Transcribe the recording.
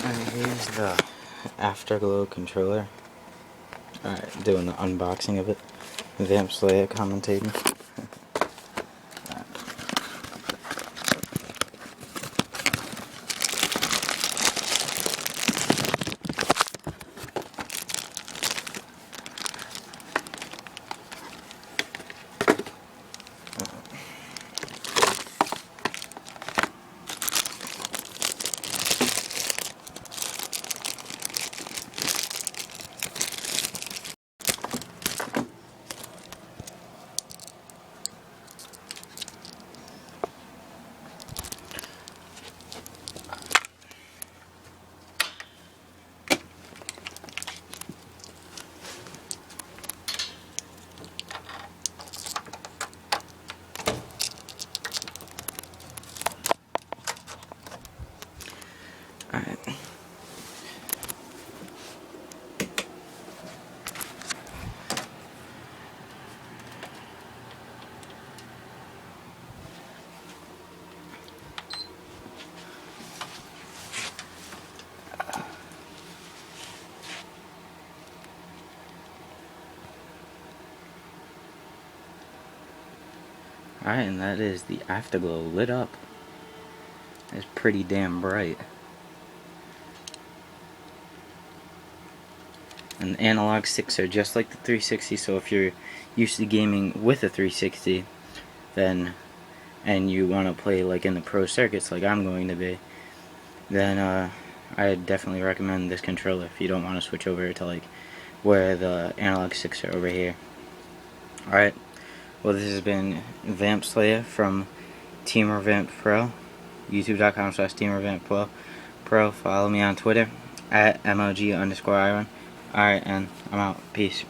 Alright, here's the Afterglow controller. Alright, doing the unboxing of it. VaMp SLaya commentating. Alright. Alright, and that is the Afterglow lit up. It's pretty damn bright. And the analog sticks are just like the 360, so if you're used to gaming with a 360, then, and you want to play like in the pro circuits like I'm going to be, then I definitely recommend this controller if you don't want to switch over to like where the analog sticks are over here. Alright, well this has been VaMp SLaya from VaMp Pro, youtube.com/VaMp Pro. Follow me on Twitter at MOG_Iron. Alright, and I'm out. Peace.